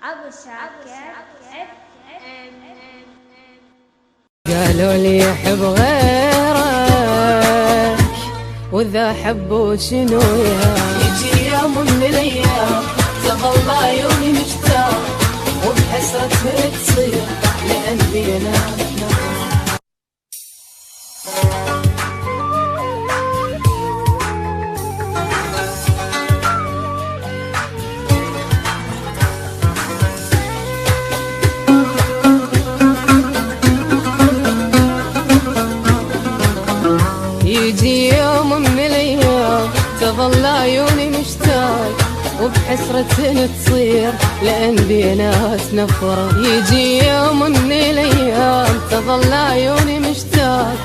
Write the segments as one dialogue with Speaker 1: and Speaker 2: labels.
Speaker 1: أبو شاكر FM.
Speaker 2: قالوا لي يحب غيرك وإذا حبوا شنو
Speaker 3: يجي يوم من الأيام تظل عيوني مشتاق وبحسرتها تصير لأن بيناتنا
Speaker 2: يجي يوم من الأيام تظل عيوني مشتاق وبحسرة تصير لأن بيناتنا فراق. يجي يوم من الأيام تظل عيوني مشتاق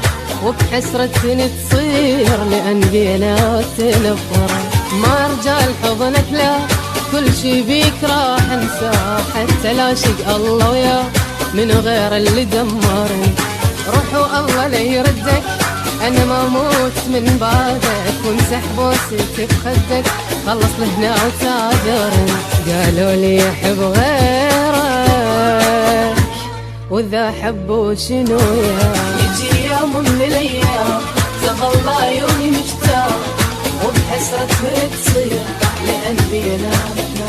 Speaker 2: وبحسرة تصير لأن بيناتنا فراق. ما أرجع لحضنك لا كل شي بيك راح انساه، حتى لا شق الله وياه من غير اللي دمرني. روح الله لا يردك أنا ما موت من بعدك، وامسح بوسك بخدك خلص لهنا وتعذرني. قالوا لي يحب غيرك وإذا حبوا شنو
Speaker 3: يجي يوم من الأيام تظل عيوني مشتاق وبحسرتها تصير لأن بيناتنا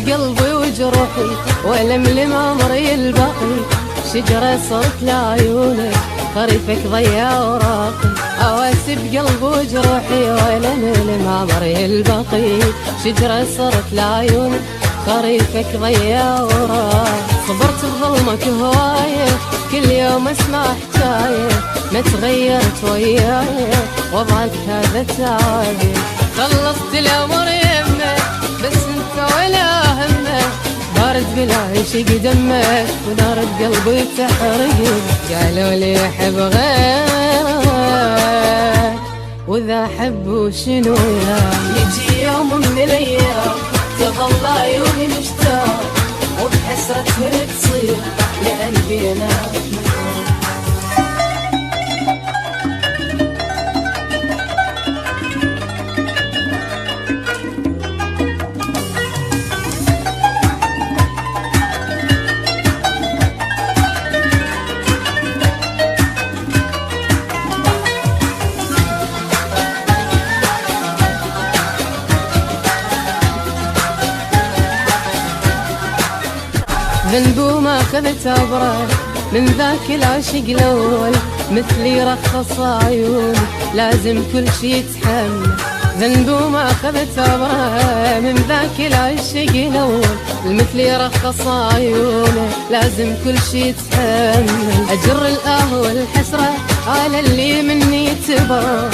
Speaker 2: بقلبي وجروحي ولملم عمري الباقي. شجرة صرت لعيونك خريفك ضيع وراقي. اواسي بقلبي وجروحي ولملم عمري الباقي. شجرة صرت لعيونك خريفك ضيع وراقي. صبرت بظلمك هواية كل يوم اسمع حكاية ما تغيرت وياي وضعك هذا تعالي. خلصت الامر يمك بس انت ولا همك، بارد بلا يشق دمك ونار بقلبي تحرق. قالوا لي يحب غيرك واذا حبوا شنو
Speaker 3: يجي يوم من الايام تظل عيوني مشتاق وبحسرتها تصير لأن بيناتنا
Speaker 2: ذنبه ما اخذت عبره من ذاك العشق الاول، مثلي رخص عيوني لازم كل شي يتحمل. ذنبه ما اخذت عبره من ذاك العشق الاول، مثلي رخص عيوني لازم كل شي يتحمل. اجر الاه والحسره على اللي مني تبرى،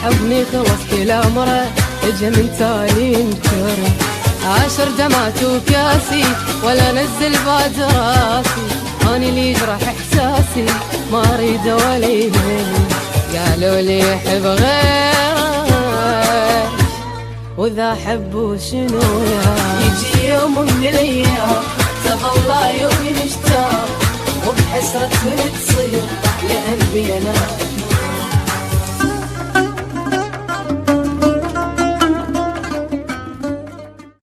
Speaker 2: حبني خلص كل امره اجا من تالي انكره. 10 دمعت وكاسي ولا نزل بعد راسي، اني اللي يجرح احساسي ما اريد ولا يهمني. قالوا لي يحب غيرك واذا حبوا شنو
Speaker 3: يجي يوم من الايام تظل عيوني مشتاق وبحسرتها تصير لأن بيناتنا